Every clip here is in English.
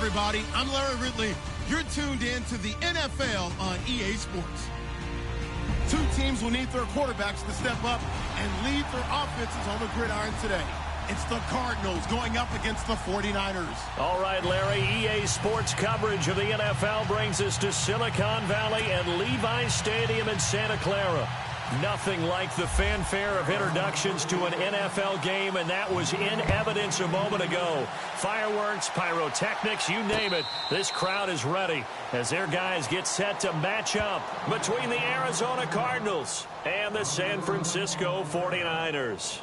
everybody. I'm Larry Ridley. You're tuned in to the NFL on EA Sports. Two teams will need their quarterbacks to step up and lead their offenses on the gridiron today. It's the Cardinals going up against the 49ers. All right, Larry, EA Sports coverage of the NFL brings us to Silicon Valley and Levi Stadium in Santa Clara. Nothing like the fanfare of introductions to an NFL game, and that was in evidence a moment ago. Fireworks, pyrotechnics, you name it. This crowd is ready as their guys get set to match up between the Arizona Cardinals and the San Francisco 49ers.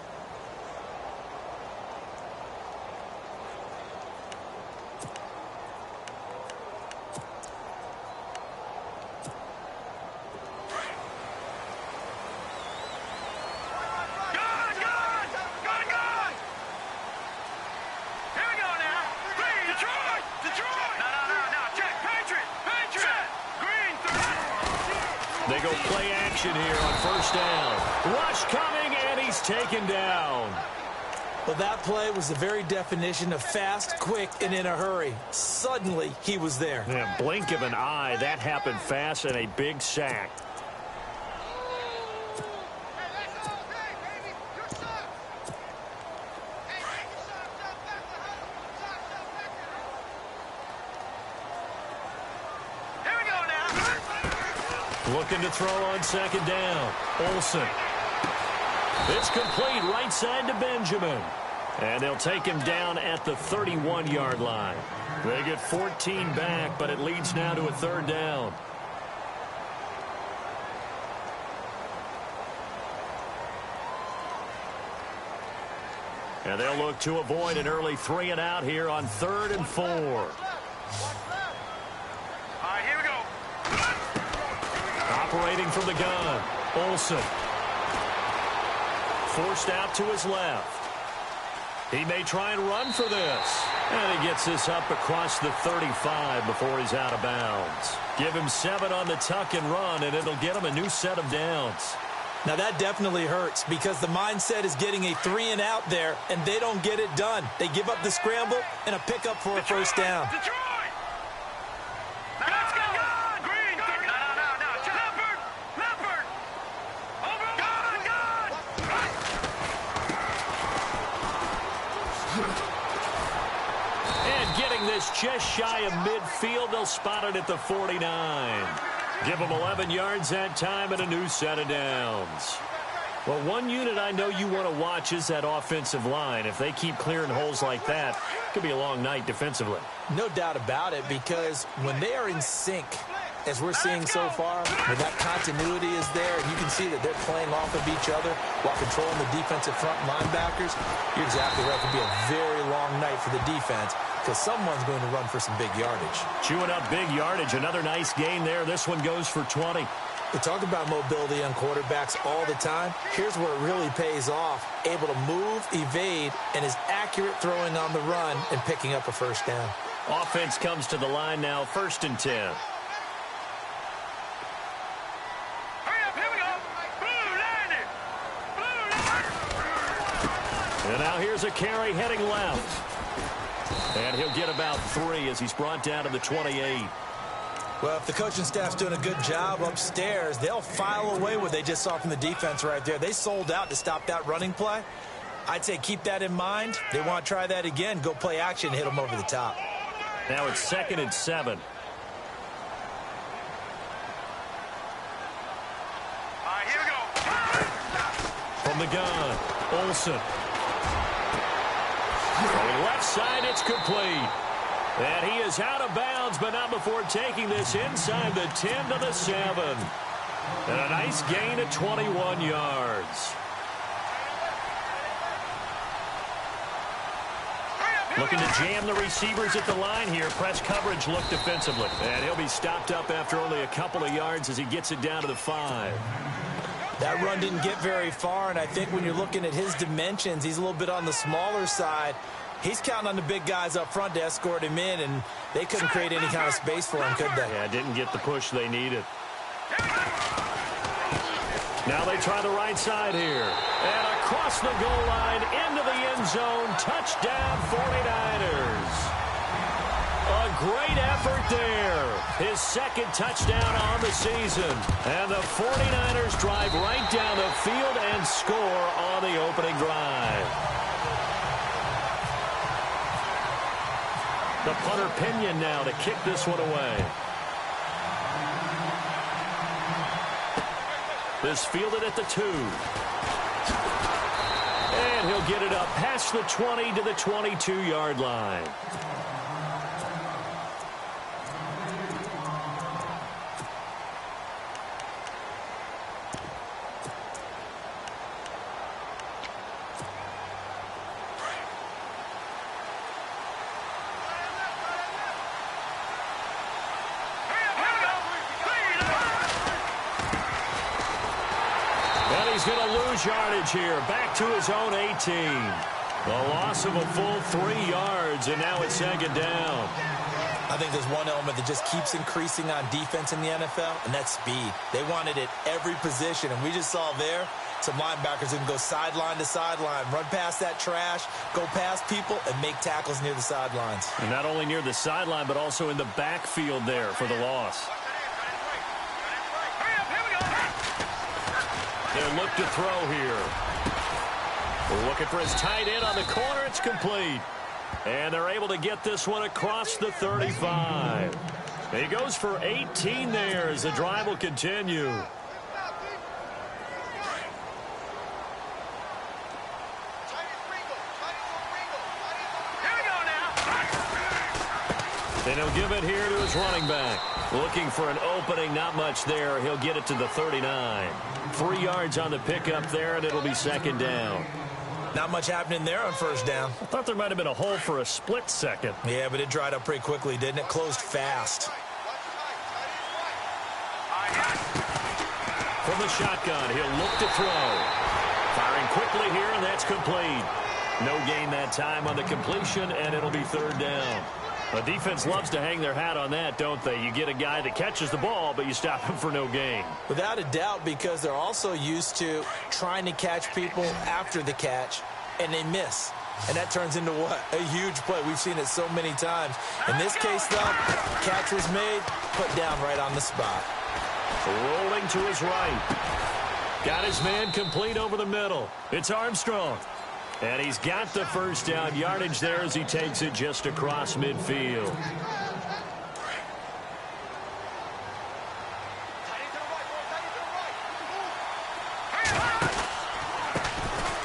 They go play action here on first down. Rush coming, and he's taken down. Well, that play was the very definition of fast, quick, and in a hurry. Suddenly, he was there. Yeah, blink of an eye. That happened fast and a big sack. Looking to throw on second down. Olsen. It's complete right side to Benjamin. And they'll take him down at the 31-yard line. They get 14 back, but it leads now to a third down. And they'll look to avoid an early 3-and-out here on 3rd and 4. Operating from the gun, Olsen. Forced out to his left. He may try and run for this. And he gets this up across the 35 before he's out of bounds. Give him 7 on the tuck and run, and it'll get him a new set of downs. Now, that definitely hurts because the mindset is getting a 3-and-out there, and they don't get it done. They give up the scramble and a pickup for a first down. Just shy of midfield. They'll spot it at the 49. Give them 11 yards that time and a new set of downs. Well, one unit I know you want to watch is that offensive line. If they keep clearing holes like that, it could be a long night defensively. No doubt about it, because when they are in sync, as we're seeing so far, when that continuity is there, and you can see that they're playing off of each other while controlling the defensive front linebackers, you're exactly right. It could be a very long night for the defense because someone's going to run for some big yardage. Chewing up big yardage. Another nice gain there. This one goes for 20. We talk about mobility on quarterbacks all the time. Here's where it really pays off. Able to move, evade, and is accurate throwing on the run and picking up a first down. Offense comes to the line now, 1st and 10. And now here's a carry heading left. And he'll get about 3 as he's brought down to the 28. Well, if the coaching staff's doing a good job upstairs, they'll file away what they just saw from the defense right there. They sold out to stop that running play. I'd say keep that in mind. They want to try that again. Go play action, hit them over the top. Now it's 2nd and 7. Here we go. From the gun, Olsen. On the left side, it's complete. And he is out of bounds, but not before taking this inside the 10 to the 7. And a nice gain of 21 yards. Looking to jam the receivers at the line here. Press coverage look defensively. And he'll be stopped up after only a couple of yards as he gets it down to the 5. That run didn't get very far, and I think when you're looking at his dimensions, he's a little bit on the smaller side. He's counting on the big guys up front to escort him in, and they couldn't create any kind of space for him, could they? Yeah, didn't get the push they needed. Now they try the right side here. And across the goal line, into the end zone, touchdown 49ers. A great effort there. His second touchdown on the season. And the 49ers drive right down the field and score on the opening drive. The punter Pinion now to kick this one away. This fielded at the 2. And he'll get it up past the 20 to the 22-yard line. He's going to lose yardage here. Back to his own 18. A loss of a full 3 yards, and now it's second down. I think there's one element that just keeps increasing on defense in the NFL, and that's speed. They want it at every position, and we just saw there some linebackers who can go sideline to sideline, run past that trash, go past people, and make tackles near the sidelines. And not only near the sideline, but also in the backfield there for the loss. They'll look to throw here. We're looking for his tight end on the corner. It's complete. And they're able to get this one across the 35. He goes for 18 there as the drive will continue. And he'll give it here to his running back. Looking for an opening, not much there. He'll get it to the 39. 3 yards on the pickup there, and it'll be second down. Not much happening there on first down. I thought there might have been a hole for a split second. Yeah, but it dried up pretty quickly, didn't it? Closed fast. From the shotgun, he'll look to throw. Firing quickly here, and that's complete. No gain that time on the completion, and it'll be third down. The defense loves to hang their hat on that, don't they? You get a guy that catches the ball, but you stop him for no gain. Without a doubt, because they're also used to trying to catch people after the catch, and they miss. And that turns into what? A huge play. We've seen it so many times. In this case, though, catch was made, put down right on the spot. Rolling to his right. Got his man complete over the middle. It's Armstrong. And he's got the first down yardage there as he takes it just across midfield.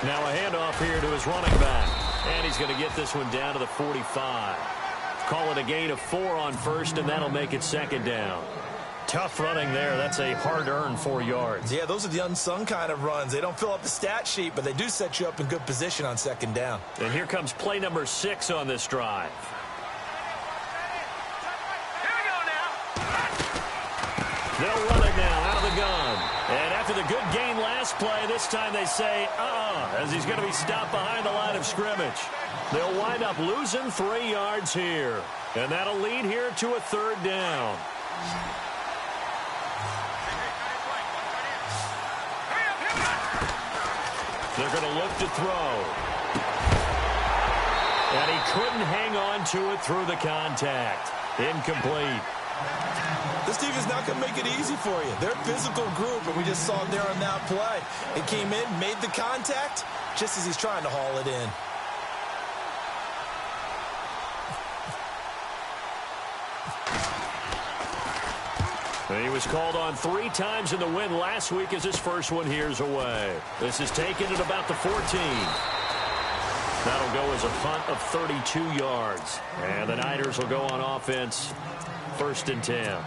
Now a handoff here to his running back. And he's going to get this one down to the 45. Call it a gain of 4 on first, and that'll make it second down. Tough running there. That's a hard-earned 4 yards. Yeah, those are the unsung kind of runs. They don't fill up the stat sheet, but they do set you up in good position on second down. And here comes play number 6 on this drive. Here we go now. They'll run it now out of the gun. And after the good gain last play, this time they say, as he's going to be stopped behind the line of scrimmage. They'll wind up losing 3 yards here. And that'll lead here to a third down. They're going to look to throw. And he couldn't hang on to it through the contact. Incomplete. This team is not going to make it easy for you. They're a physical group, and we just saw it there on that play. It came in, made the contact, just as he's trying to haul it in. He was called on 3 times in the win last week as his first one here's away. This is taken at about the 14. That'll go as a punt of 32 yards. And the Niners will go on offense, 1st and 10.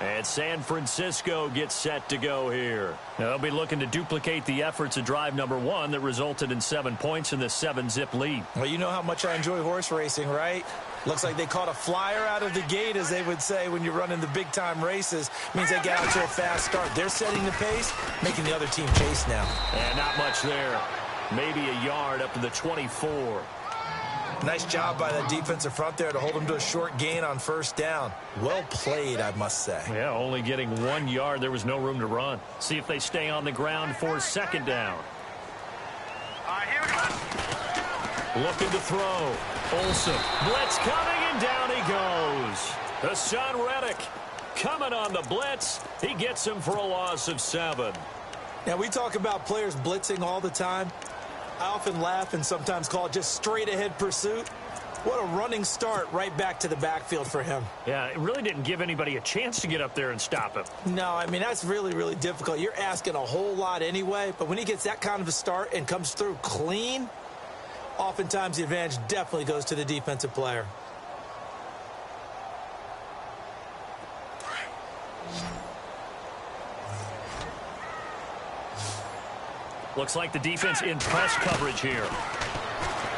And San Francisco gets set to go here. They'll be looking to duplicate the efforts of drive number 1 that resulted in 7 points in the 7-zip lead. Well, you know how much I enjoy horse racing, right? Looks like they caught a flyer out of the gate, as they would say when you're running the big-time races. Means they get out to a fast start. They're setting the pace, making the other team chase now. And not much there. Maybe a yard up to the 24. Nice job by that defensive front there to hold them to a short gain on first down. Well played, I must say. Yeah, only getting 1 yard. There was no room to run. See if they stay on the ground for second down. All right, here we go. Looking to throw. Olsen. Blitz coming, and down he goes. Hassan Reddick coming on the blitz. He gets him for a loss of 7. Now, we talk about players blitzing all the time. I often laugh and sometimes call it just straight-ahead pursuit. What a running start right back to the backfield for him. Yeah, it really didn't give anybody a chance to get up there and stop him. No, I mean, that's really, really difficult. You're asking a whole lot anyway, but when he gets that kind of a start and comes through clean, oftentimes the advantage definitely goes to the defensive player. Looks like the defense in press coverage here.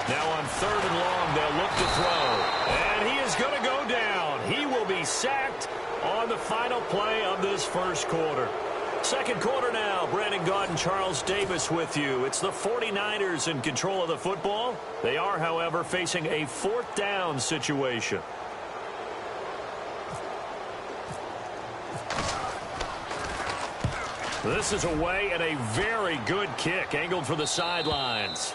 Now on 3rd and long, they'll look to throw. And he is going to go down. He will be sacked on the final play of this first quarter. Second quarter now. Brandon Gaud and Charles Davis with you. It's the 49ers in control of the football. They are, however, facing a 4th down situation. This is away and a very good kick angled for the sidelines.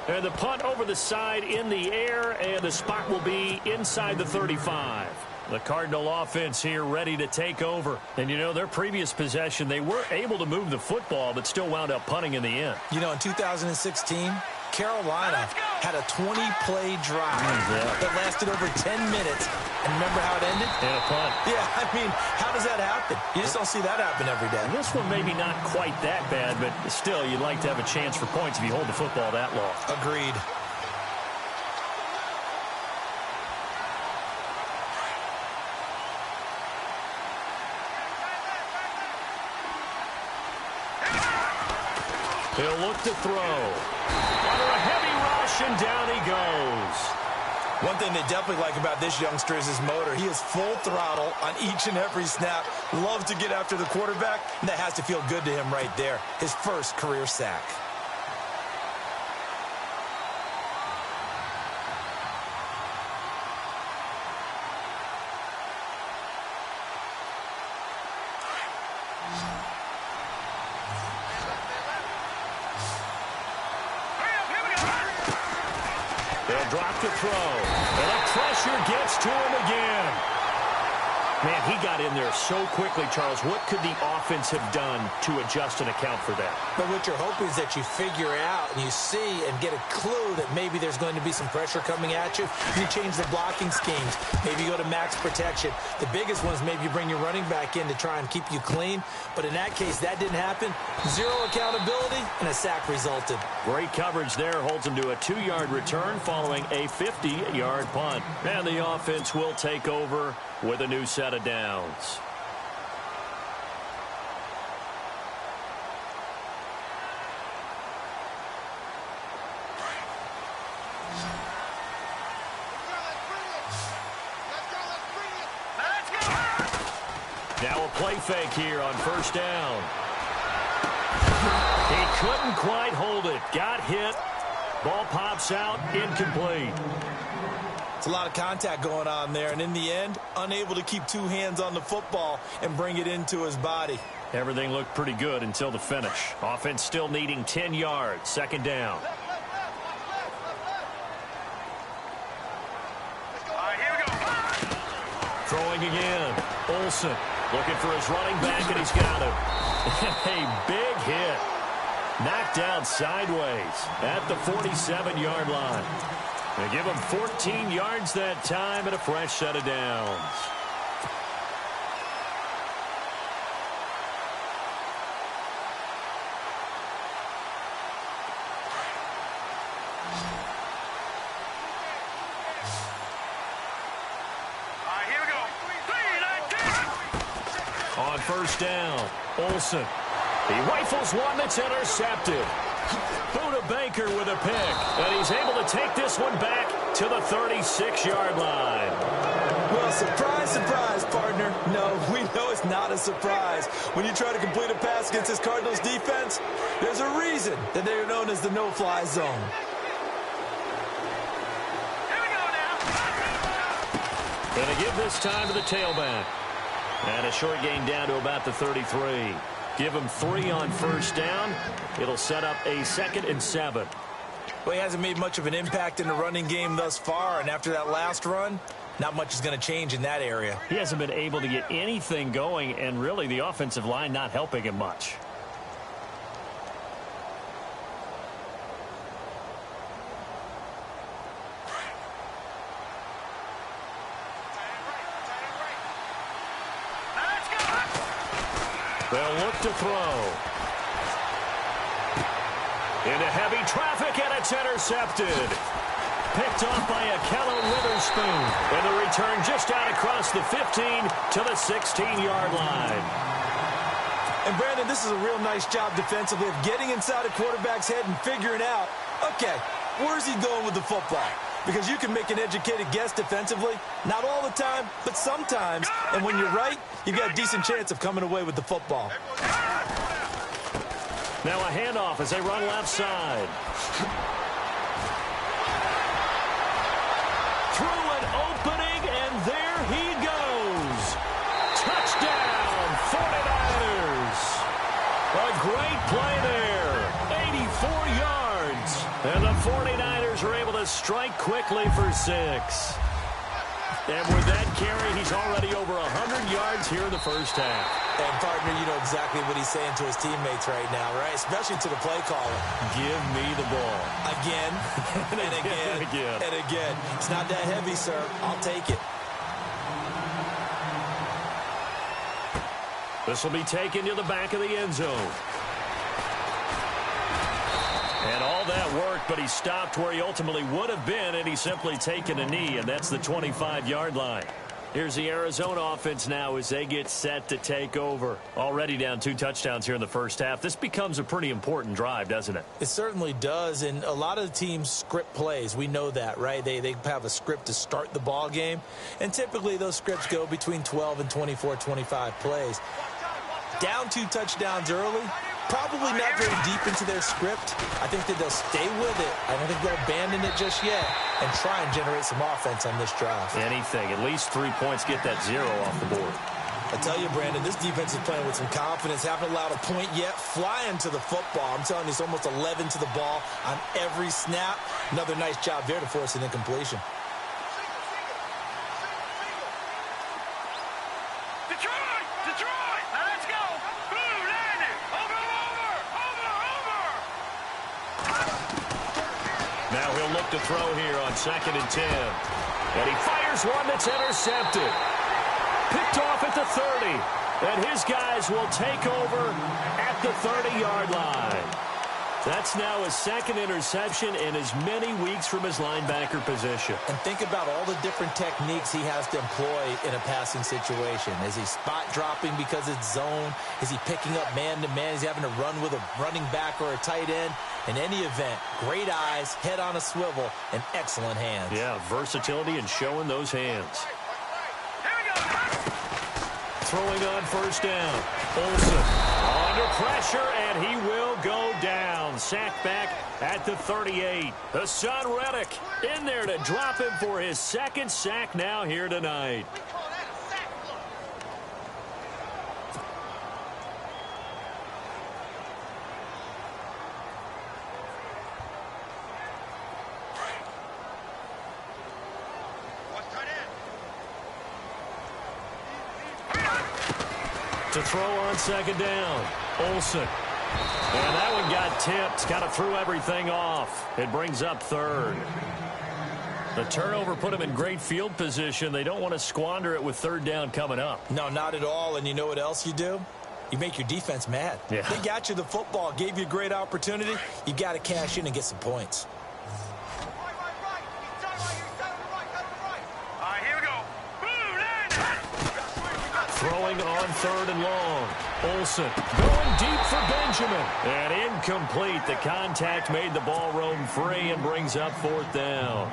And the punt over the side in the air, and the spot will be inside the 35. The Cardinal offense here ready to take over. And, you know, their previous possession, they were able to move the football, but still wound up punting in the end. You know, in 2016, Carolina had a 20-play drive that lasted over 10 minutes. And remember how it ended? And a punt. Yeah, I mean, how does that happen? You just don't see that happen every day. This one maybe not quite that bad, but still, you'd like to have a chance for points if you hold the football that long. Agreed. He'll look to throw. Under a heavy rush, and down he goes. One thing they definitely like about this youngster is his motor. He is full throttle on each and every snap. Loves to get after the quarterback, and that has to feel good to him right there. His first career sack. They'll drop to throw. And the pressure gets to him again. Man, he got in there so quickly, Charles. What could the offense have done to adjust and account for that? But what you're hoping is that you figure out and you see and get a clue that maybe there's going to be some pressure coming at you. You change the blocking schemes. Maybe you go to max protection. The biggest one is maybe you bring your running back in to try and keep you clean. But in that case, that didn't happen. Zero accountability, and a sack resulted. Great coverage there. Holds him to a 2-yard return following a 50-yard punt. And the offense will take over with a new set of downs. Now a play fake here on first down. He couldn't quite hold it. Got hit. Ball pops out. Incomplete. It's a lot of contact going on there, and in the end, unable to keep two hands on the football and bring it into his body. Everything looked pretty good until the finish. Offense still needing 10 yards. Second down. All right, here we go. Throwing again. Olsen looking for his running back, and he's got him. A big hit. Knocked down sideways at the 47-yard line. They give him 14 yards that time and a fresh set of downs. All right, here we go. 3-19. On first down, Olsen. He rifles one that's intercepted. Buda Baker with a pick, and he's able to take this one back to the 36-yard line. Well, surprise, surprise, partner. No, we know it's not a surprise. When you try to complete a pass against this Cardinals defense, there's a reason that they are known as the no-fly zone. Here we go now. Going to give this time to the tailback. And a short gain down to about the 33. Give him 3 on first down. It'll set up a 2nd and 7. Well, he hasn't made much of an impact in the running game thus far, and after that last run, not much is going to change in that area. He hasn't been able to get anything going, and really the offensive line not helping him much. They'll look to throw. Into heavy traffic, and it's intercepted. Picked off by Akello Witherspoon. And the return just out across the 15 to the 16-yard line. And, Brandon, this is a real nice job defensively of getting inside a quarterback's head and figuring out, okay, where's he going with the football? Because you can make an educated guess defensively. Not all the time, but sometimes. And when you're right, you've got a decent chance of coming away with the football. Now a handoff as they run left side. Through an opening, and there he goes. Touchdown, 49ers. A great play there. 84 yards. And the 49ers are able to strike quickly for 6. And with that carry, he's already over 100 yards here in the first half. And, partner, you know exactly what he's saying to his teammates right now, right? Especially to the play caller. Give me the ball. Again, and again, and again. It's not that heavy, sir. I'll take it. This will be taken to the back of the end zone. And all that worked, but he stopped where he ultimately would have been, and he's simply taken a knee, and that's the 25-yard line. Here's the Arizona offense now as they get set to take over. Already down 2 touchdowns here in the first half. This becomes a pretty important drive, doesn't it? It certainly does, and a lot of the teams script plays. We know that, right? They have a script to start the ball game, and typically those scripts go between 12 and 24, 25 plays. Down 2 touchdowns early, probably not very deep into their script. I think that they'll stay with it. I don't think they'll abandon it just yet and try and generate some offense on this drive. Anything. At least 3 points, get that 0 off the board. I tell you, Brandon, this defense is playing with some confidence. Haven't allowed a point yet. Flying to the football. I'm telling you, it's almost 11 to the ball on every snap. Another nice job there to force an incompletion. Detroit! Now let's go! Blue landed! Over! Now he'll look to throw here on 2nd and 10. And he fires one that's intercepted. Picked off at the 30. And his guys will take over at the 30-yard line. That's now his 2nd interception in as many weeks from his linebacker position. And think about all the different techniques he has to employ in a passing situation. Is he spot dropping because it's zone? Is he picking up man-to-man? Is he having to run with a running back or a tight end? In any event, great eyes, head on a swivel, and excellent hands. Yeah, versatility and showing those hands. Throwing on 1st down. Olsen under pressure, and he will go down. Sacked back at the 38. Hassan Reddick in there to drop him for his 2nd sack now here tonight. To throw on 2nd down. Olsen. And that one got tipped. Kind of threw everything off. It brings up 3rd. The turnover put him in great field position. They don't want to squander it with 3rd down coming up. No, not at all. And you know what else you do? You make your defense mad. Yeah. They got you the football, gave you a great opportunity. You got to cash in and get some points. Throwing on 3rd and long. Olsen going deep for Benjamin. And incomplete. The contact made the ball roam free and brings up 4th down.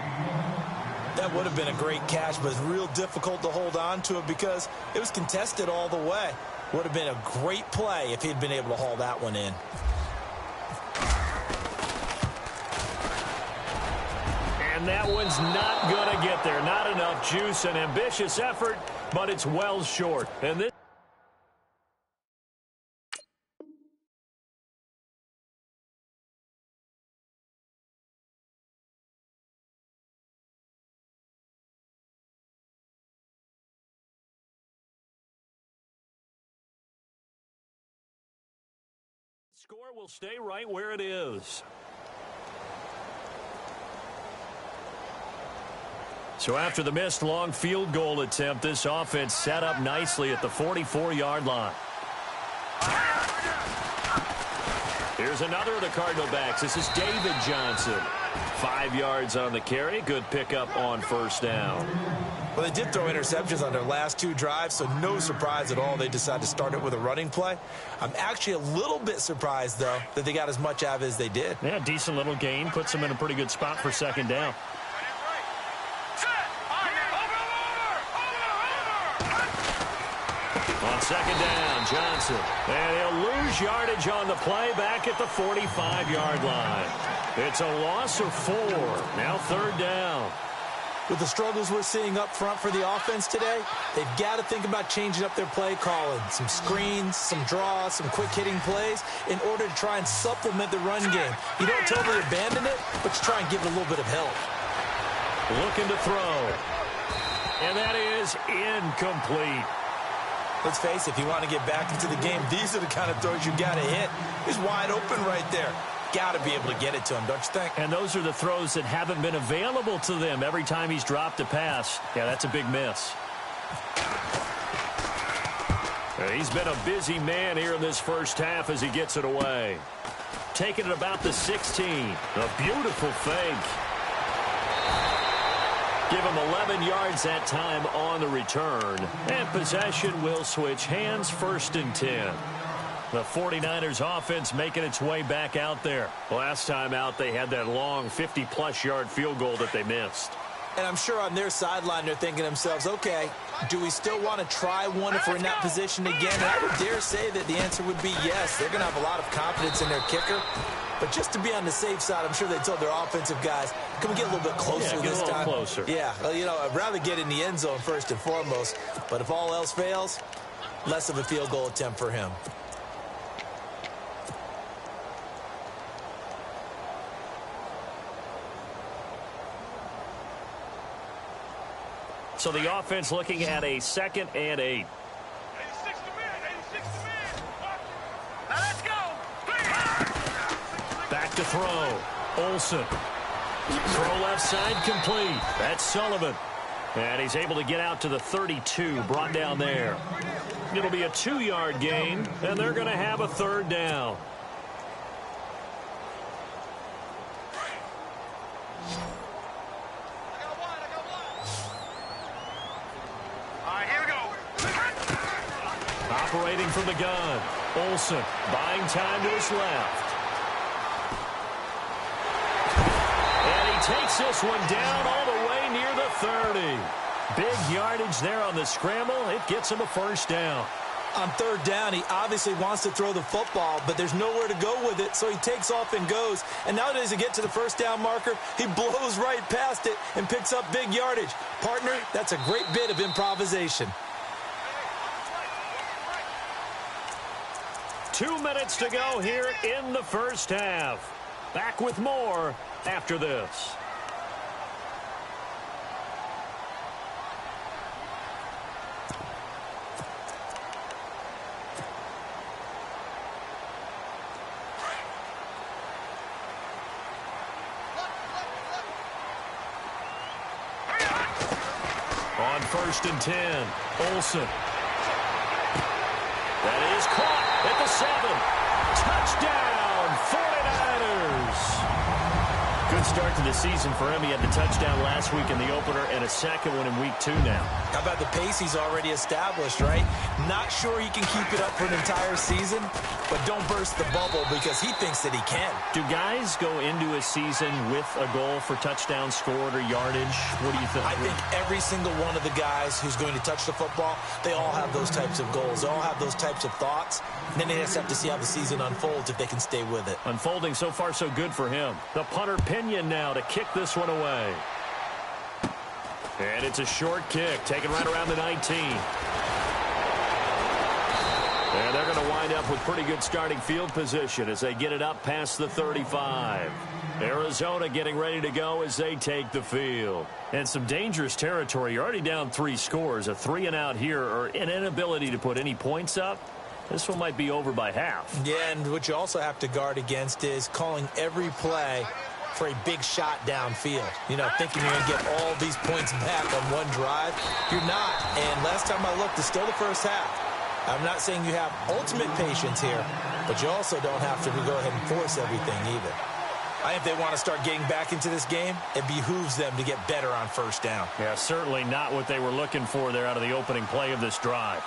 That would have been a great catch, but it's real difficult to hold on to it because it was contested all the way. Would have been a great play if he'd been able to haul that one in. And that one's not going to get there. Not enough juice. An ambitious effort, but it's well short. And this Score will stay right where it is. So after the missed long field goal attempt, this offense set up nicely at the 44-yard line. Here's another of the Cardinal backs. This is David Johnson. 5 yards on the carry. Good pickup on first down. Well, they did throw interceptions on their last 2 drives, so no surprise at all they decided to start it with a running play. I'm actually a little bit surprised, though, that they got as much out of it as they did. Yeah, decent little gain. Puts them in a pretty good spot for second down. On second down, Johnson. And he'll lose yardage on the play back at the 45-yard line. It's a loss of 4. Now third down. With the struggles we're seeing up front for the offense today, they've got to think about changing up their play calling. Some screens, some draws, some quick-hitting plays in order to try and supplement the run game. You don't totally abandon it, but you try and give it a little bit of help. Looking to throw. And that is incomplete. Let's face it, if you want to get back into the game, these are the kind of throws you got to hit. He's wide open right there. Got to be able to get it to him, don't you think? And those are the throws that haven't been available to them every time he's dropped a pass. Yeah, that's a big miss. He's been a busy man here in this first half as he gets it away. Taking it about the 16. A beautiful fake. Give him 11 yards that time on the return. And possession will switch hands, 1st and 10. The 49ers offense making its way back out there. Last time out, they had that long 50-plus yard field goal that they missed. And I'm sure on their sideline, they're thinking to themselves, okay, do we still want to try one if we're in that position again? And I would dare say that the answer would be yes. They're going to have a lot of confidence in their kicker. But just to be on the safe side, I'm sure they told their offensive guys, can we get a little bit closer this time? Closer. Yeah, well, you know, I'd rather get in the end zone first and foremost. But if all else fails, less of a field goal attempt for him. So the offense looking at a 2nd and 8. 86 to man. Now let's go. Back to throw. Olsen. Throw left side complete. That's Sullivan. And he's able to get out to the 32, brought down there. It'll be a 2-yard gain, and they're going to have a third down. Operating from the gun. Olsen buying time to his left. And he takes this one down all the way near the 30. Big yardage there on the scramble. It gets him a first down. On third down, he obviously wants to throw the football, but there's nowhere to go with it, so he takes off and goes. And nowadays, to get to the first down marker, he blows right past it and picks up big yardage. Partner, that's a great bit of improvisation. 2 minutes to go here in the first half. Back with more after this. On 1st and 10, Olsen. That is caught at the 7. Touchdown, 49ers. Good start to the season for him. He had the touchdown last week in the opener and a second one in week 2 now. How about the pace he's already established, right? Not sure he can keep it up for an entire season, but don't burst the bubble because he thinks that he can. Do guys go into a season with a goal for touchdowns scored or yardage? What do you think? I think every single one of the guys who's going to touch the football, they all have those types of goals. They all have those types of thoughts. And then they just have to see how the season unfolds if they can stay with it. Unfolding so far so good for him. The punter Pinion now to kick this one away. And it's a short kick, taken right around the 19. And they're going to wind up with pretty good starting field position as they get it up past the 35. Arizona getting ready to go as they take the field. And some dangerous territory. You're already down 3 scores. A 3-and-out here or an inability to put any points up. This one might be over by half. Yeah, and what you also have to guard against is calling every play for a big shot downfield. You know, thinking you're going to get all these points back on one drive. You're not. And last time I looked, it's still the first half. I'm not saying you have ultimate patience here, but you also don't have to go ahead and force everything either. I think if they want to start getting back into this game, it behooves them to get better on first down. Yeah, certainly not what they were looking for there out of the opening play of this drive.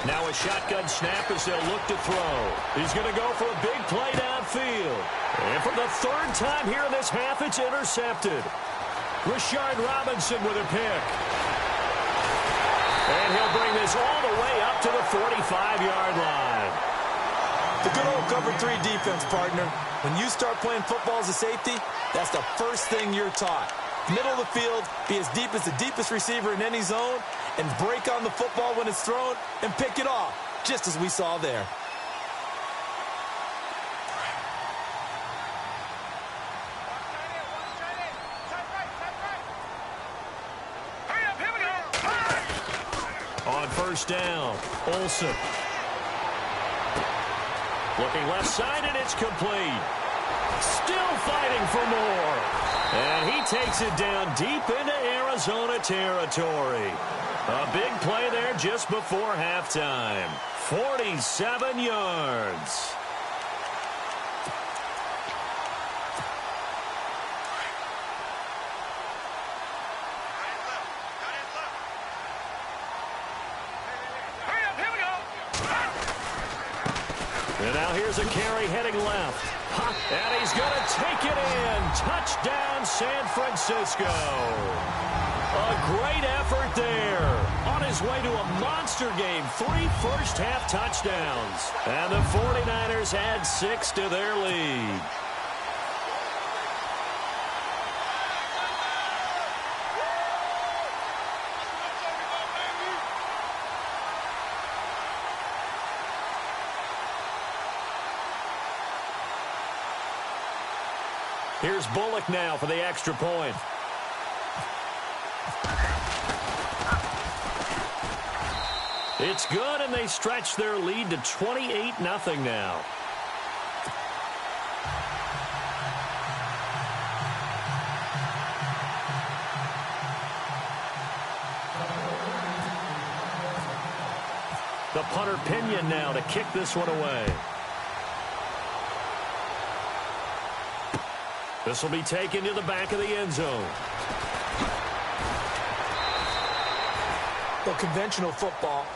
Now a shotgun snap as they'll look to throw. He's going to go for a big play downfield. And for the third time here in this half, it's intercepted. Rashard Robinson with a pick. And he'll bring this all the way up to the 45-yard line. The good old cover 3 defense, partner. When you start playing football as a safety, that's the first thing you're taught. Middle of the field, be as deep as the deepest receiver in any zone, and break on the football when it's thrown and pick it off, just as we saw there. On first down, Olsen. Looking left side, and it's complete. Still fighting for more. And he takes it down deep into Arizona territory. A big play there just before halftime. 47 yards. And now here's a carry heading left. And he's going to take it in. Touchdown, San Francisco. A great effort there. On his way to a monster game. 3 first-half touchdowns. And the 49ers add 6 to their lead. Here's Bullock now for the extra point. It's good, and they stretch their lead to 28-0 now. The punter Pinion now to kick this one away. This will be taken to the back of the end zone. Well, conventional football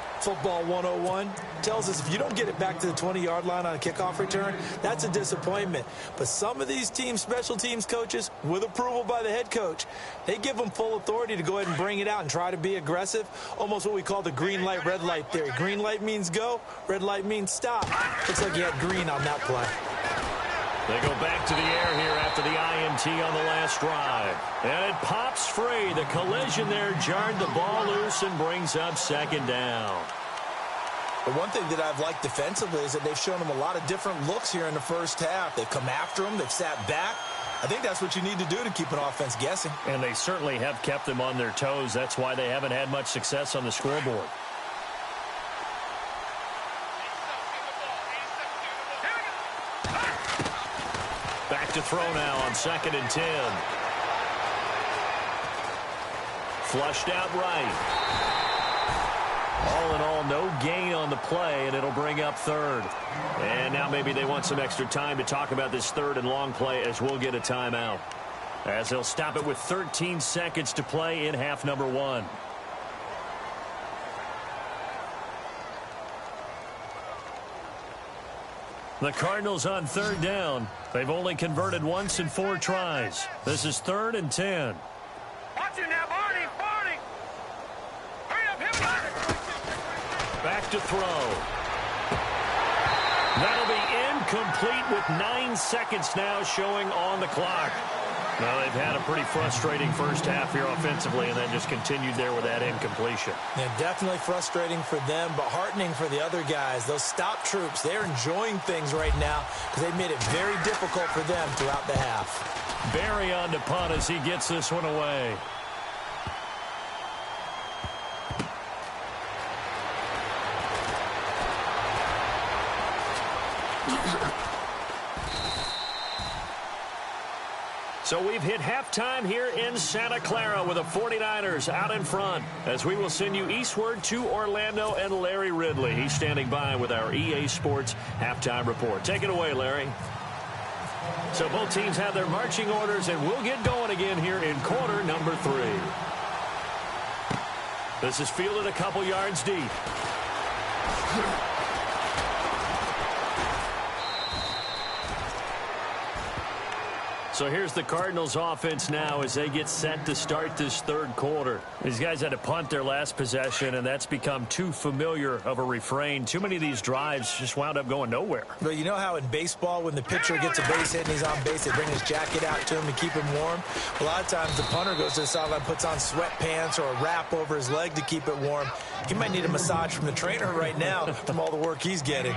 101, tells us if you don't get it back to the 20-yard line on a kickoff return, that's a disappointment. But some of these teams, special teams coaches, with approval by the head coach, they give them full authority to go ahead and bring it out and try to be aggressive, almost what we call the green light, red light theory. Green light means go, red light means stop. Looks like you had green on that play. They go back to the air here after the INT on the last drive. And it pops free. The collision there jarred the ball loose and brings up second down. The one thing that I've liked defensively is that they've shown them a lot of different looks here in the first half. They've come after them. They've sat back. I think that's what you need to do to keep an offense guessing. And they certainly have kept them on their toes. That's why they haven't had much success on the scoreboard. Back to throw now on 2nd and 10. Flushed out right. All in all, no gain on the play, and it'll bring up 3rd. And now maybe they want some extra time to talk about this 3rd and long play as we'll get a timeout. As they'll stop it with 13 seconds to play in half number 1. The Cardinals on 3rd down. They've only converted once in 4 tries. This is 3rd and 10. Watch it now, Barney. Barney. Hurry up, hit it. Back to throw. That'll be incomplete with 9 seconds now showing on the clock. Well, they've had a pretty frustrating first half here offensively, and then just continued there with that incompletion. Yeah, definitely frustrating for them, but heartening for the other guys. Those stop troops, they're enjoying things right now because they've made it very difficult for them throughout the half. Barry on to punt as he gets this one away. So we've hit halftime here in Santa Clara with the 49ers out in front as we will send you eastward to Orlando and Larry Ridley. He's standing by with our EA Sports halftime report. Take it away, Larry. So both teams have their marching orders, and we'll get going again here in quarter number 3. This is fielded a couple yards deep. So here's the Cardinals offense now as they get set to start this third quarter. These guys had to punt their last possession, and that's become too familiar of a refrain. Too many of these drives just wound up going nowhere. But you know how in baseball when the pitcher gets a base hit and he's on base, they bring his jacket out to him to keep him warm? A lot of times the punter goes to the sideline, puts on sweatpants or a wrap over his leg to keep it warm. He might need a massage from the trainer right now from all the work he's getting.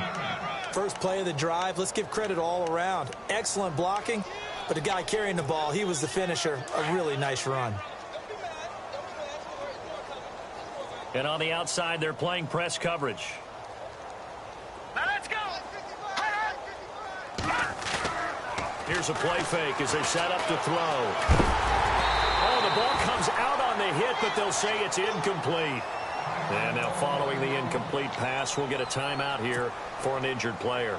First play of the drive, let's give credit all around. Excellent blocking. But the guy carrying the ball, he was the finisher. A really nice run. And on the outside, they're playing press coverage. Now let's go. Here's a play fake as they set up to throw. Oh, the ball comes out on the hit, but they'll say it's incomplete. And now following the incomplete pass, we'll get a timeout here for an injured player.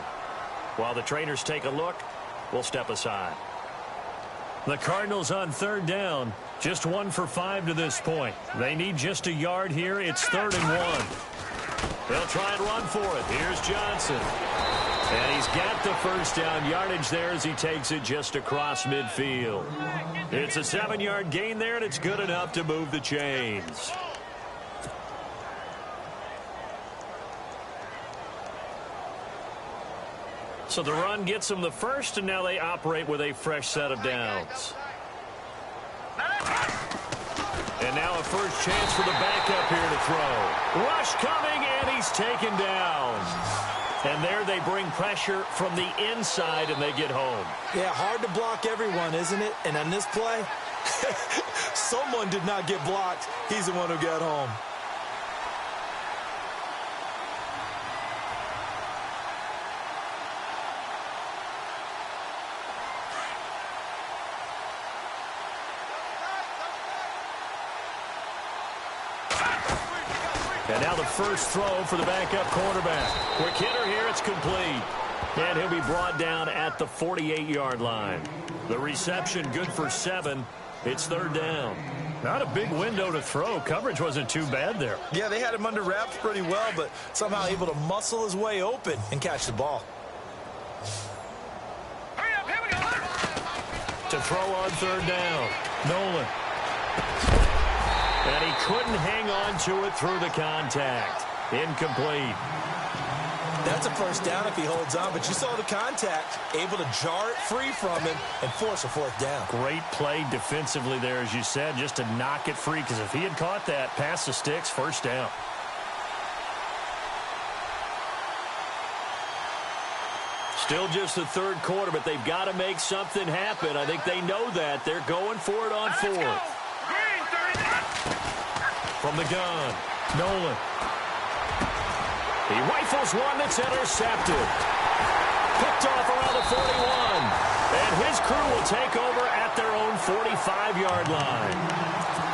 While the trainers take a look, we'll step aside. The Cardinals on third down, just 1 for 5 to this point. They need just a yard here. It's 3rd and 1. They'll try and run for it. Here's Johnson. And he's got the first down yardage there as he takes it just across midfield. It's a 7-yard gain there, and it's good enough to move the chains. So the run gets them the first, and now they operate with a fresh set of downs. And now a first chance for the backup here to throw. Rush coming, and he's taken down. And there they bring pressure from the inside, and they get home. Yeah, hard to block everyone, isn't it? And on this play, someone did not get blocked. He's the one who got home. And now the first throw for the backup quarterback. Quick hitter here, it's complete. And he'll be brought down at the 48-yard line. The reception good for 7. It's 3rd down. Not a big window to throw. Coverage wasn't too bad there. Yeah, they had him under wraps pretty well, but somehow able to muscle his way open and catch the ball. Hurry up, here we go. To throw on 3rd down. Nolan. And he couldn't hang on to it through the contact. Incomplete. That's a first down if he holds on, but you saw the contact, able to jar it free from him and force a 4th down. Great play defensively there, as you said, just to knock it free, because if he had caught that, past the sticks, 1st down. Still just the 3rd quarter, but they've got to make something happen. I think they know that. They're going for it on 4th. From the gun, Nolan. He rifles one that's intercepted. Picked off around the 41. And his crew will take over at their own 45-yard line.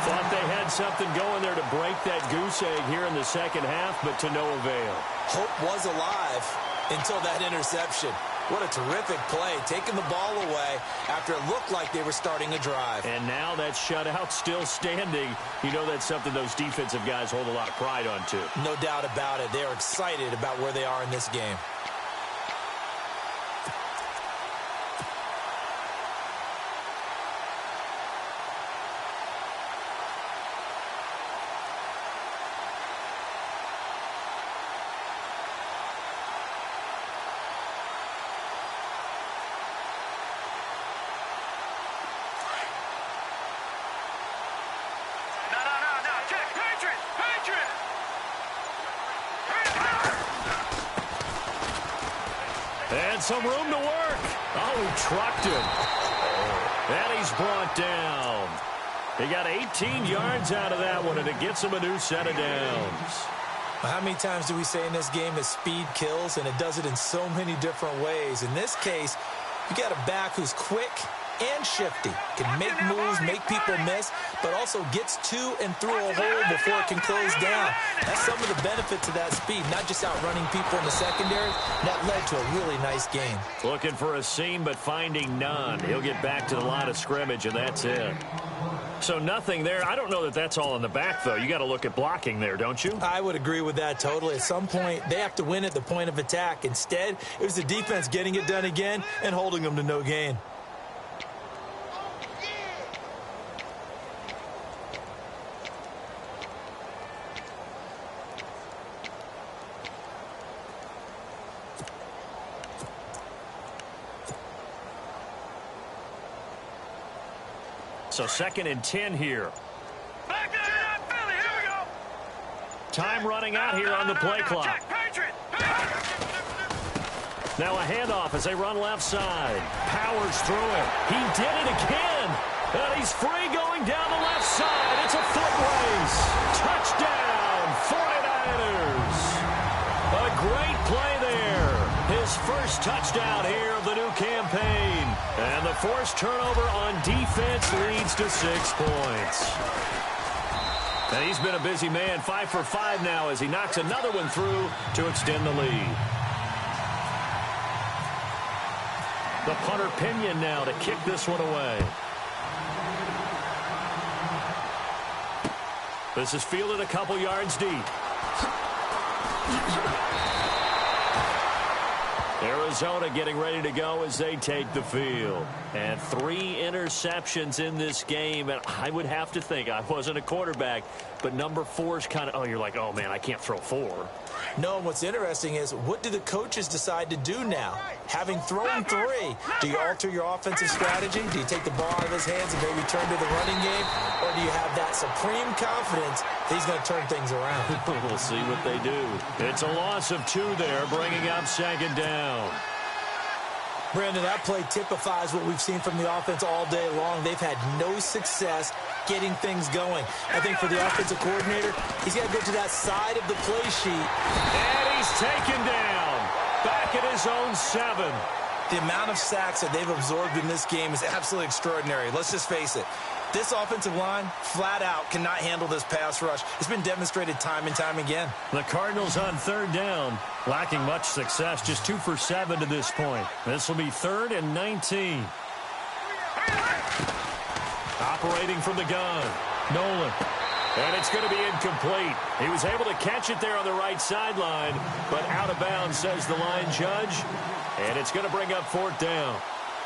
Thought they had something going there to break that goose egg here in the second half, but to no avail. Hope was alive until that interception. What a terrific play, taking the ball away after it looked like they were starting a drive. And now that shutout still standing. You know that's something those defensive guys hold a lot of pride on, too. No doubt about it. They're excited about where they are in this game. And some room to work. Oh, he trucked him. And he's brought down. He got 18 yards out of that one, and it gets him a new set of downs. How many times do we say in this game that speed kills, and it does it in so many different ways? In this case, you got a back who's quick and shifty, can make moves, make people miss, but also gets to and through a hole before it can close down. That's some of the benefits of that speed, not just outrunning people in the secondary. That led to a really nice game. Looking for a seam, but finding none. He'll get back to the line of scrimmage, and that's it. So nothing there. I don't know that that's all in the back, though. You got to look at blocking there, don't you? I would agree with that totally. At some point, they have to win at the point of attack. Instead, it was the defense getting it done again and holding them to no gain. So 2nd and 10 here. Back to Philly. Here we go. Time running out here on the play clock. Now a handoff as they run left side. Powers through it. He did it again. And he's free going down the left side. It's a foot race. Touchdown, 49ers. A great play there. His first touchdown here of the new campaign. And the forced turnover on defense leads to 6 points. And he's been a busy man, 5 for 5 now as he knocks another one through to extend the lead. The punter Pinion now to kick this one away. This is fielded a couple yards deep. Arizona getting ready to go as they take the field. And 3 interceptions in this game. And I would have to think, I wasn't a quarterback, but number 4 is kind of, oh, you're like, oh, man, I can't throw 4. No, what's interesting is, what do the coaches decide to do now? Having thrown 3, do you alter your offensive strategy? Do you take the ball out of his hands and maybe turn to the running game? Or do you have that supreme confidence that he's going to turn things around? We'll see what they do. It's a loss of 2 there, bringing up 2nd down. Brandon, that play typifies what we've seen from the offense all day long. They've had no success getting things going. I think for the offensive coordinator, he's got to go to that side of the play sheet. And he's taken down. Back at his own 7. The amount of sacks that they've absorbed in this game is absolutely extraordinary. Let's just face it. This offensive line, flat out, cannot handle this pass rush. It's been demonstrated time and time again. The Cardinals on 3rd down, lacking much success, just 2 for 7 to this point. This will be 3rd and 19. Operating from the gun, Nolan. And it's going to be incomplete. He was able to catch it there on the right sideline, but out of bounds, says the line judge. And it's going to bring up 4th down.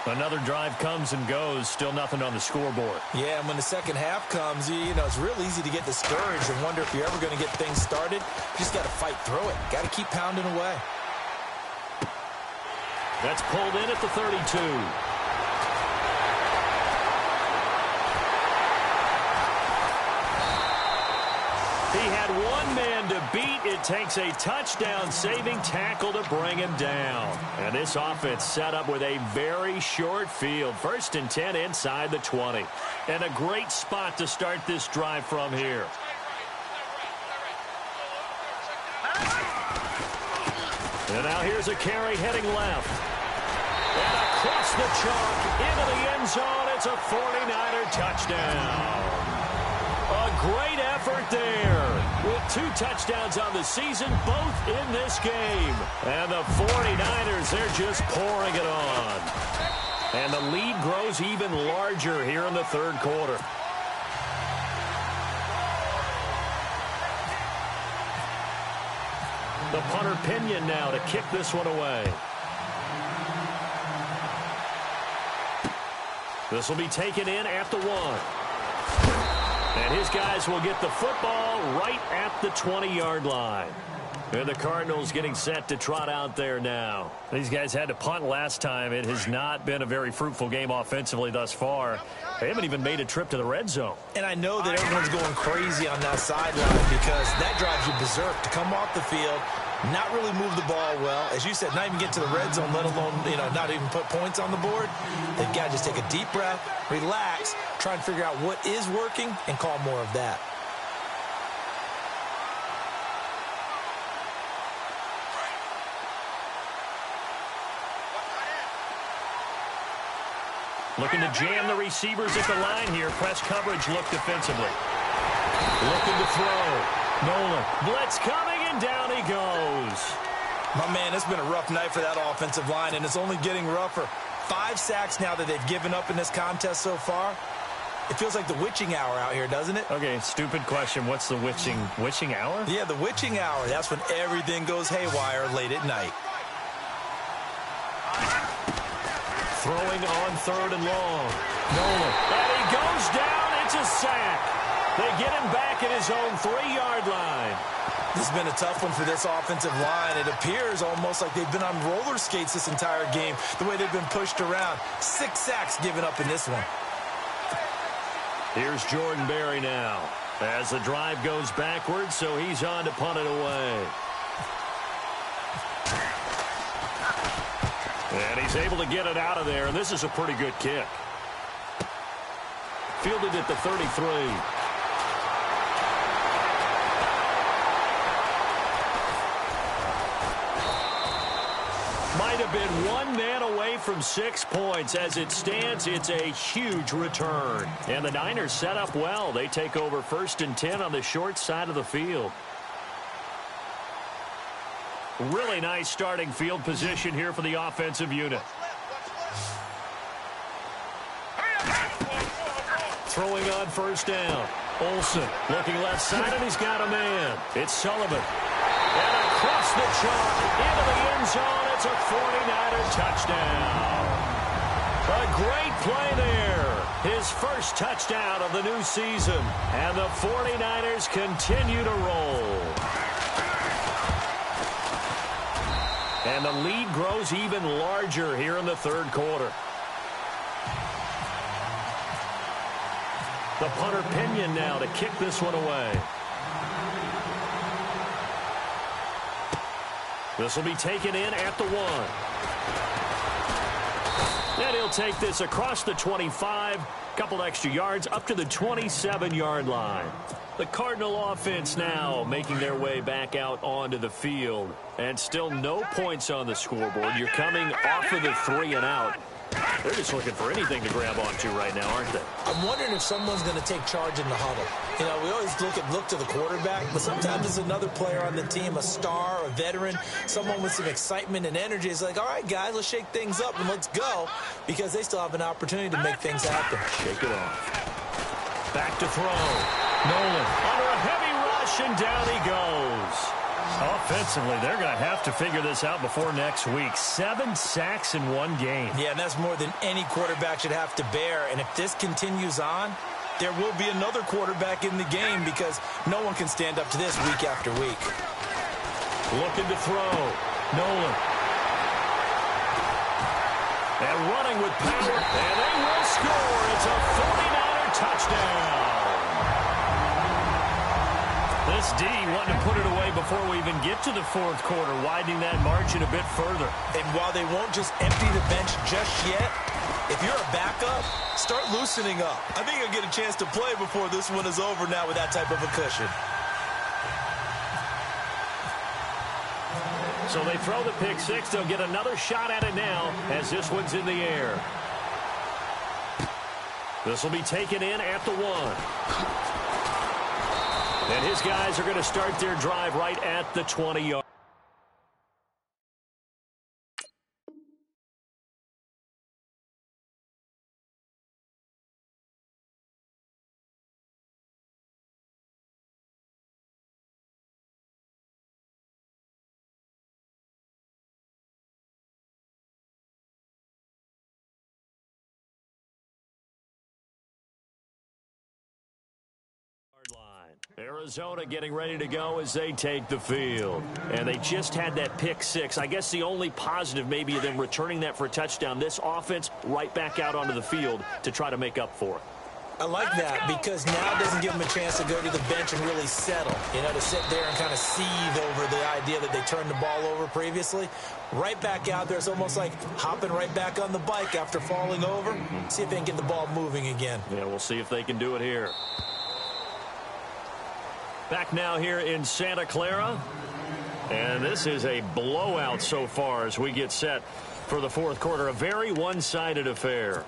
Another drive comes and goes, still nothing on the scoreboard. Yeah, and when the second half comes, you know, it's real easy to get discouraged and wonder if you're ever going to get things started. You just got to fight through it. Got to keep pounding away. That's pulled in at the 32. He had one man to beat. It takes a touchdown-saving tackle to bring him down. And this offense set up with a very short field. 1st and 10 inside the 20. And a great spot to start this drive from here. And now here's a carry heading left. And across the chalk into the end zone. It's a 49er touchdown. A great effort there with 2 touchdowns on the season, both in this game. And the 49ers, they're just pouring it on. And the lead grows even larger here in the 3rd quarter. The punter Pinion now to kick this one away. This will be taken in at the 1. And his guys will get the football right at the 20-yard line. And the Cardinals getting set to trot out there now. These guys had to punt last time. It has not been a very fruitful game offensively thus far. They haven't even made a trip to the red zone. And I know that everyone's going crazy on that sideline because that drives you berserk to come off the field, not really move the ball well. As you said, not even get to the red zone, let alone, not even put points on the board. They've got to just take a deep breath, relax, try and figure out what is working, and call more of that. Looking to jam the receivers at the line here. Press coverage look defensively. Looking to throw. Nolan. Blitz coming, and down he goes. My man, it's been a rough night for that offensive line, and it's only getting rougher. 5 sacks now that they've given up in this contest so far. It feels like the witching hour out here, doesn't it? Okay, stupid question. What's the witching hour? Yeah, the witching hour. That's when everything goes haywire late at night. Throwing on 3rd and long. Nolan. And he goes down. It's a sack. They get him back at his own 3-yard line. This has been a tough one for this offensive line. It appears almost like they've been on roller skates this entire game, the way they've been pushed around. 6 sacks given up in this one. Here's Jordan Berry now. As the drive goes backwards, so he's on to punt it away. And he's able to get it out of there, and this is a pretty good kick. Fielded at the 33. Might have been one man away from 6 points. As it stands, it's a huge return. And the Niners set up well. They take over 1st and 10 on the short side of the field. Really nice starting field position here for the offensive unit. Throwing on 1st down. Olsen looking left side, and he's got a man. It's Sullivan. And across the chalk into the end zone. It's a 49er touchdown. A great play there. His first touchdown of the new season. And the 49ers continue to roll. And the lead grows even larger here in the 3rd quarter. The punter Pinion now to kick this one away. This will be taken in at the 1. And he'll take this across the 25. Couple extra yards up to the 27-yard line. The Cardinal offense now making their way back out onto the field. And still no points on the scoreboard. You're coming off of the 3 and out. They're just looking for anything to grab onto right now, aren't they? I'm wondering if someone's going to take charge in the huddle. We always look to the quarterback, but sometimes it's another player on the team, a star, a veteran, someone with some excitement and energy. It's like, all right, guys, let's shake things up and let's go, because they still have an opportunity to make things happen. Shake it off. Back to throw. Nolan under a heavy rush, and down he goes. Offensively, they're going to have to figure this out before next week. 7 sacks in 1 game. Yeah, and that's more than any quarterback should have to bear. And if this continues on, there will be another quarterback in the game, because no one can stand up to this week after week. Looking to throw. Nolan. And running with power. And they will score. It's a 49er touchdown. This D wanting to put it away before we even get to the 4th quarter, widening that margin a bit further. And while they won't just empty the bench just yet, if you're a backup, start loosening up. I think you'll get a chance to play before this one is over now with that type of a cushion. So they throw the pick 6. They'll get another shot at it now as this one's in the air. This will be taken in at the 1. And his guys are going to start their drive right at the 20-yard. Arizona getting ready to go as they take the field. And they just had that pick 6. I guess the only positive maybe of them returning that for a touchdown. This offense right back out onto the field to try to make up for it. I like that because now it doesn't give them a chance to go to the bench and really settle, to sit there and kind of seethe over the idea that they turned the ball over previously. Right back out there. It's almost like hopping right back on the bike after falling over. See if they can get the ball moving again. Yeah, we'll see if they can do it here. Back now here in Santa Clara. And this is a blowout so far as we get set for the fourth quarter. A very one-sided affair.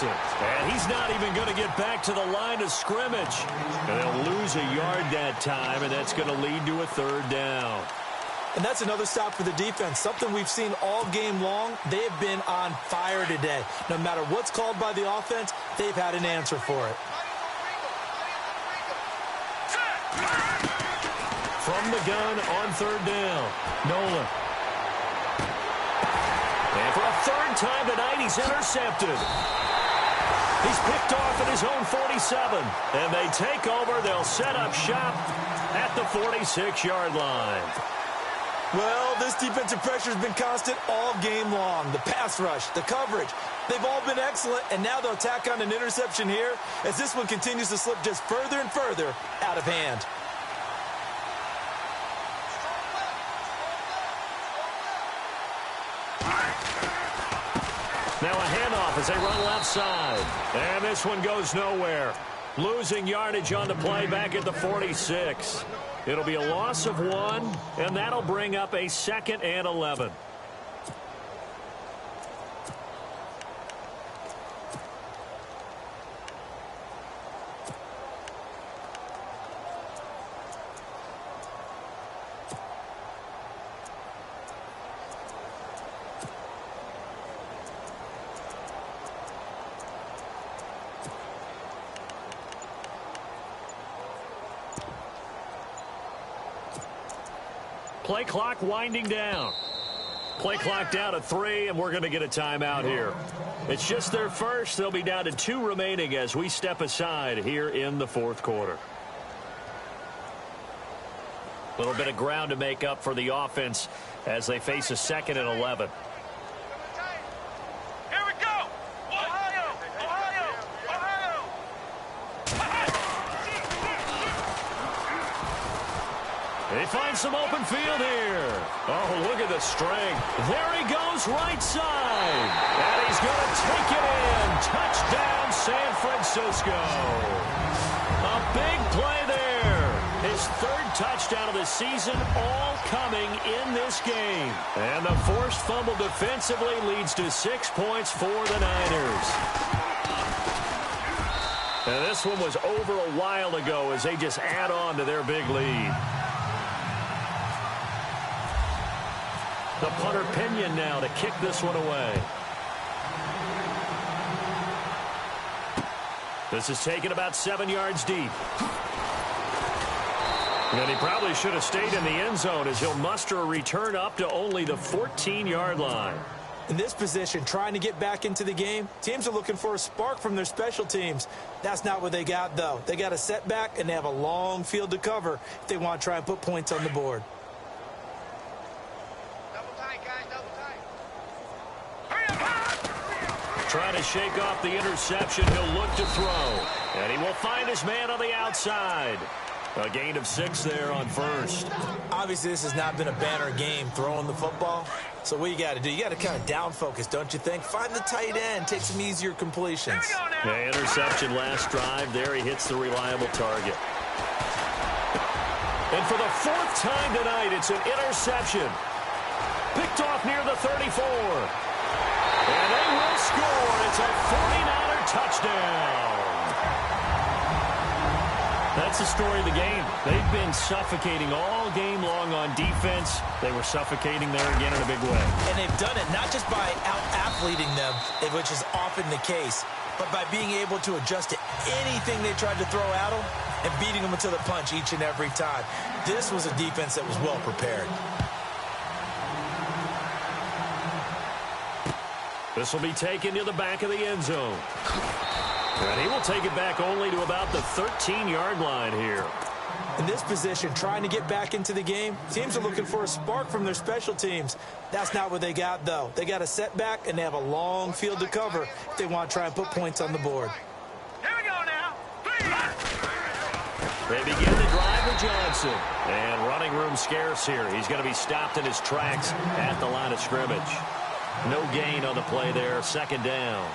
And he's not even going to get back to the line of scrimmage. And they'll lose a yard that time, and that's going to lead to a third down. And that's another stop for the defense, something we've seen all game long. They have been on fire today. No matter what's called by the offense, they've had an answer for it. From the gun on third down, Nolan. And for a third time tonight, he's intercepted. He's picked off at his own 47. And they take over. They'll set up shop at the 46-yard line. Well, this defensive pressure has been constant all game long. The pass rush, the coverage, they've all been excellent. And now they'll tack on an interception here as this one continues to slip just further and further out of hand. Now a handoff as they run left side. And this one goes nowhere. Losing yardage on the play back at the 46. It'll be a loss of 1, and that'll bring up a 2nd and 11. Play clock winding down. Play clock down to 3, and we're going to get a timeout here. It's just their first. They'll be down to 2 remaining as we step aside here in the fourth quarter. A little bit of ground to make up for the offense as they face a 2nd and 11. Here we go! Ohio! Ohio! Ohio! They find some open field here. Oh, look at the strength. There he goes right side. And he's going to take it in. Touchdown, San Francisco. A big play there. His 3rd touchdown of the season, all coming in this game. And the forced fumble defensively leads to 6 points for the Niners. And this one was over a while ago as they just add on to their big lead. The punter Pinion now to kick this one away. This is taken about 7 yards deep. And he probably should have stayed in the end zone as he'll muster a return up to only the 14-yard line. In this position, trying to get back into the game, teams are looking for a spark from their special teams. That's not what they got, though. They got a setback, and they have a long field to cover if they want to try and put points on the board. Trying to shake off the interception. He'll look to throw. And he will find his man on the outside. A gain of 6 there on first. Obviously, this has not been a banner game throwing the football. So what you got to do, you got to kind of down focus, don't you think? Find the tight end, take some easier completions. Yeah, interception last drive. There he hits the reliable target. And for the 4th time tonight, it's an interception. Picked off near the 34. And they will score. It's a 49er touchdown. That's the story of the game. They've been suffocating all game long on defense. They were suffocating there again in a big way. And they've done it not just by out-athleting them, which is often the case, but by being able to adjust to anything they tried to throw at them and beating them to the punch each and every time. This was a defense that was well prepared. This will be taken to the back of the end zone. And he will take it back only to about the 13-yard line here. In this position, trying to get back into the game, teams are looking for a spark from their special teams. That's not what they got, though. They got a setback, and they have a long field to cover if they want to try and put points on the board. Here we go now. They begin the drive with Johnson. And running room scarce here. He's going to be stopped in his tracks at the line of scrimmage. No gain on the play there. Second down.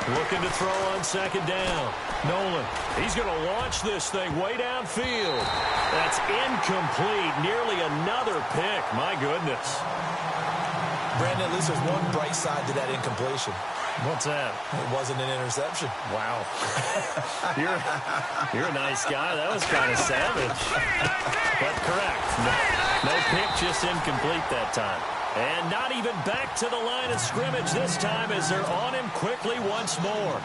Looking to throw on second down. Nolan, he's going to launch this thing way downfield. That's incomplete. Nearly another pick. My goodness. Brandon, at least there's one bright side to that incompletion. What's that? It wasn't an interception. Wow. You're a nice guy. That was kind of savage. But correct. No pick, just incomplete that time. And not even back to the line of scrimmage this time as they're on him quickly once more.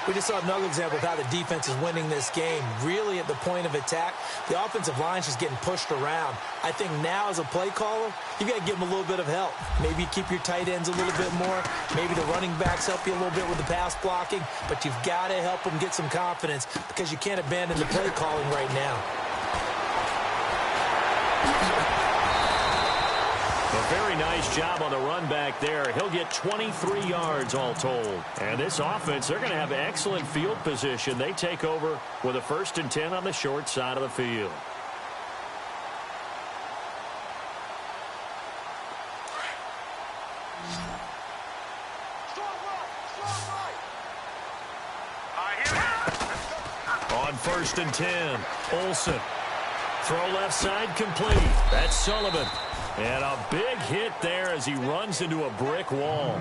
We just saw another example of how the defense is winning this game. Really at the point of attack, the offensive line's just getting pushed around. I think now as a play caller, you got to give them a little bit of help. Maybe keep your tight ends a little bit more. Maybe the running backs help you a little bit with the pass blocking. But you've got to help them get some confidence because you can't abandon the play calling right now. A very nice job on the run back there. He'll get 23 yards all told. And this offense, they're going to have excellent field position. They take over with a 1st and 10 on the short side of the field. On 1st and 10, Olsen. Throw left side complete. That's Sullivan. And a big hit there as he runs into a brick wall.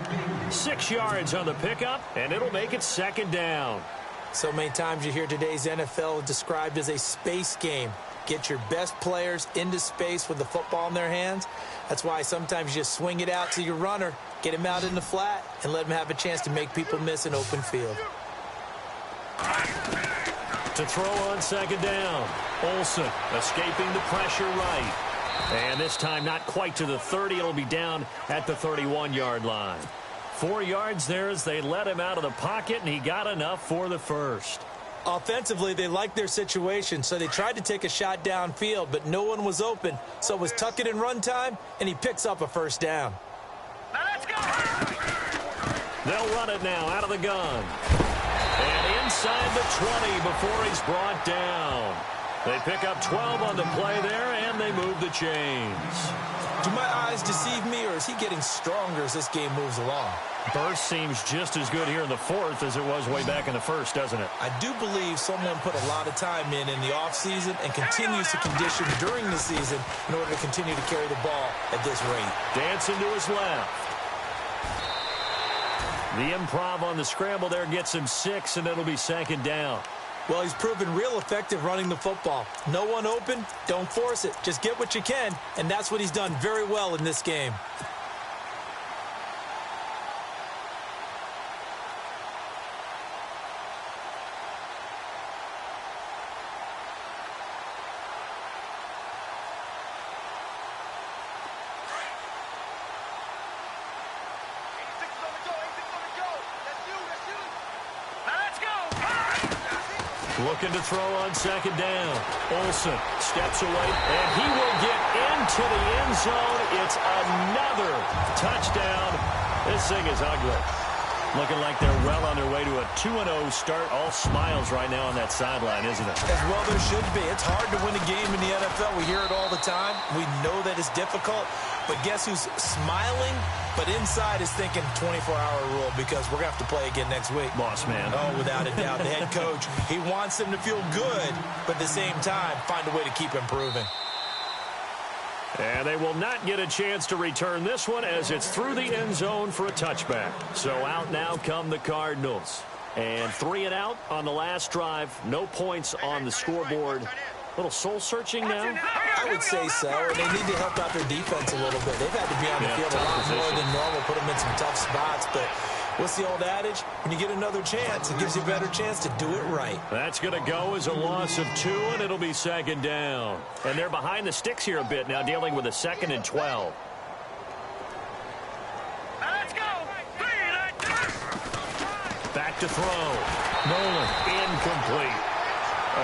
6 yards on the pickup, and it'll make it second down. So many times you hear today's NFL described as a space game. Get your best players into space with the football in their hands. That's why sometimes you just swing it out to your runner, get him out in the flat, and let him have a chance to make people miss an open field. To throw on second down, Olsen escaping the pressure right. And this time not quite to the 30. It'll be down at the 31-yard line. 4 yards there as they let him out of the pocket, and he got enough for the first. Offensively, they liked their situation, so they tried to take a shot downfield, but no one was open. So it was tuck it and run time, and he picks up a first down. Now let's go. They'll run it now out of the gun. And inside the 20 before he's brought down. They pick up 12 on the play there, and they move the chains. Do my eyes deceive me, or is he getting stronger as this game moves along? Burst seems just as good here in the 4th as it was way back in the 1st, doesn't it? I do believe someone put a lot of time in the offseason and continues to condition during the season in order to continue to carry the ball at this rate. Dancing to his left. The improv on the scramble there gets him 6, and it'll be second down. Well, he's proven real effective running the football. No one open, don't force it. Just get what you can, and that's what he's done very well in this game. Looking to throw on second down. Olsen steps away, and he will get into the end zone. It's another touchdown. This thing is ugly. Looking like they're well on their way to a 2-0 start. All smiles right now on that sideline, isn't it? As well there should be. It's hard to win a game in the NFL. We hear it all the time. We know that it's difficult. But guess who's smiling? But inside is thinking 24-hour rule because we're going to have to play again next week. Boss man. Oh, without a doubt. The head coach, he wants them to feel good, but at the same time, find a way to keep improving. And they will not get a chance to return this one as it's through the end zone for a touchback. So out now come the Cardinals. And 3 and out on the last drive. No points on the scoreboard. little soul-searching now? I would say so, and they need to help out their defense a little bit. They've had to be on the field a lot more than normal, put them in some tough spots, but what's the old adage? When you get another chance, it gives you a better chance to do it right. That's going to go as a loss of 2, and it'll be second down. And they're behind the sticks here a bit now, dealing with a 2nd and 12. Let's go. Back to throw. Nolan, incomplete.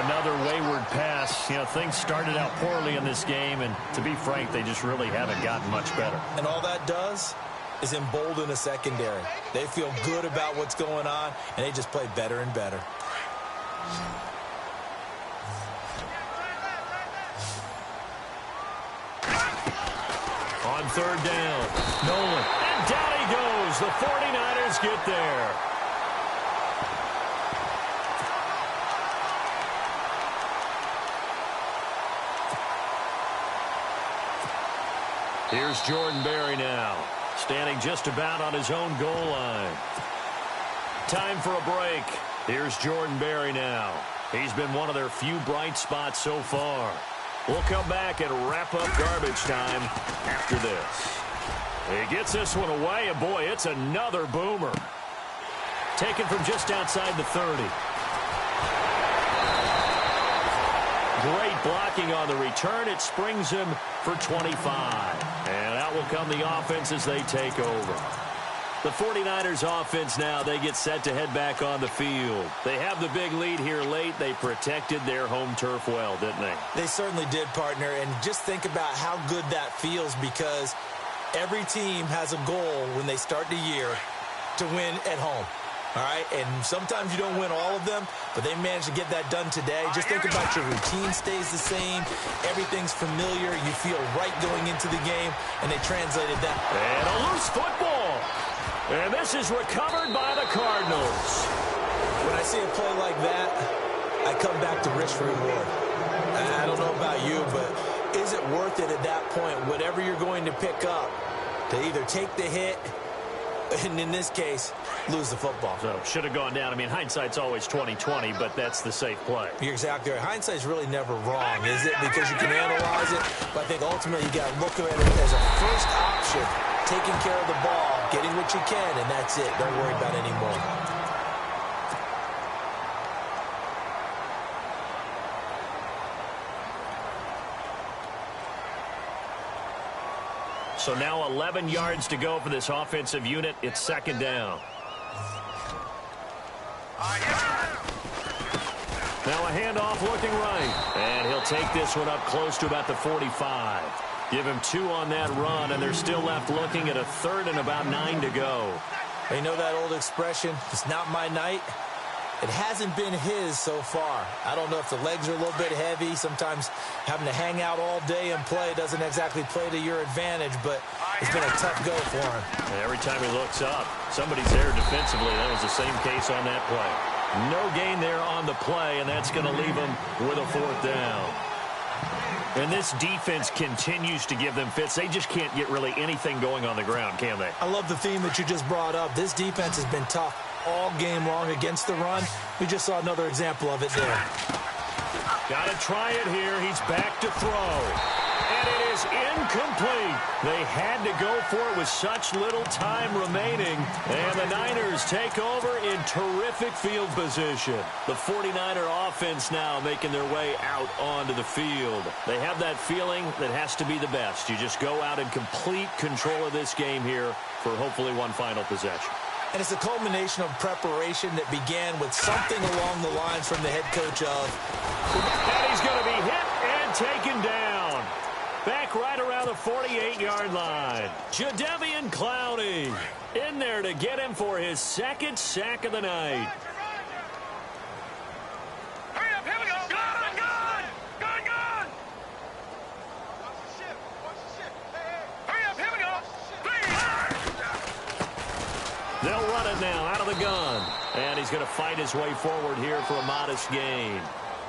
Another wayward pass. You know, things started out poorly in this game, and to be frank, they just really haven't gotten much better. And all that does is embolden a secondary. They feel good about what's going on, and they just play better and better. On 3rd down, Nolan, and down he goes. The 49ers get there. Here's Jordan Berry now, standing just about on his own goal line. Time for a break. Here's Jordan Berry now. He's been one of their few bright spots so far. We'll come back and wrap up garbage time after this. He gets this one away, and boy, it's another boomer. Taken from just outside the 30. Great blocking on the return. It springs him for 25. And out will come the offense as they take over. The 49ers offense now, they get set to head back on the field. They have the big lead here late. They protected their home turf well, didn't they? They certainly did, partner. And just think about how good that feels, because every team has a goal when they start the year to win at home. All right, and sometimes you don't win all of them, but they managed to get that done today. Just think about your routine stays the same. Everything's familiar. You feel right going into the game, and they translated that. And a loose football. And this is recovered by the Cardinals. When I see a play like that, I come back to risk reward. I don't know about you, but is it worth it at that point, whatever you're going to pick up, to either take the hit, and in this case, lose the football? So, should have gone down. I mean, hindsight's always 20/20, but that's the safe play. You're exactly right. Hindsight's really never wrong, is it? Because you can analyze it, but I think ultimately you got to look at it as a first option, taking care of the ball, getting what you can, and that's it. Don't worry about any more. So now 11 yards to go for this offensive unit. It's second down. Now a handoff looking right. And he'll take this one up close to about the 45. Give him 2 on that run, and they're still left looking at a 3rd and about 9 to go. You know that old expression, it's not my night? It hasn't been his so far. I don't know if the legs are a little bit heavy. Sometimes having to hang out all day and play doesn't exactly play to your advantage, but it's been a tough go for him. And every time he looks up, somebody's there defensively. That was the same case on that play. No gain there on the play, and that's going to leave him with a 4th down. And this defense continues to give them fits. They just can't get really anything going on the ground, can they? I love the theme that you just brought up. This defense has been tough all game long against the run. We just saw another example of it there. Got to try it here. He's back to throw. And it is incomplete. They had to go for it with such little time remaining. And the Niners take over in terrific field position. The 49er offense now making their way out onto the field. They have that feeling that has to be the best. You just go out in complete control of this game here for hopefully one final possession. And it's a culmination of preparation that began with something along the lines from the head coach of... And he's going to be hit and taken down. Back right around the 48-yard line. Jadeveon Clowney in there to get him for his 2nd sack of the night. Hurry up, here we go. Good, good. Good, good. Hurry up, here we go. They'll run it now out of the gun. And he's going to fight his way forward here for a modest gain.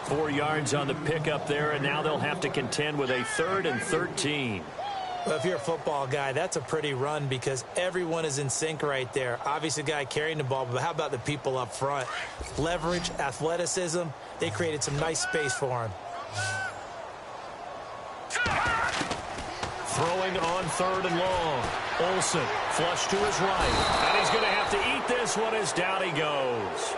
4 yards on the pickup there, and now they'll have to contend with a 3rd and 13. Well, if you're a football guy, that's a pretty run because everyone is in sync right there. Obviously, the guy carrying the ball, but how about the people up front? Leverage, athleticism, they created some nice space for him. Throwing on 3rd and long. Olsen, flush to his right. And he's going to have to eat this one as down he goes.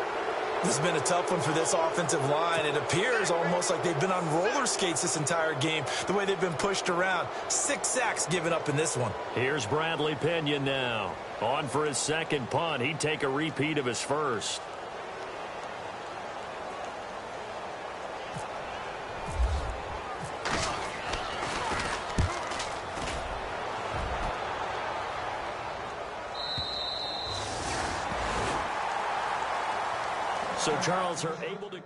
This has been a tough one for this offensive line. It appears almost like they've been on roller skates this entire game, the way they've been pushed around. 6 sacks given up in this one. Here's Bradley Pinion now. On for his second punt. He'd take a repeat of his first. So Charles are able to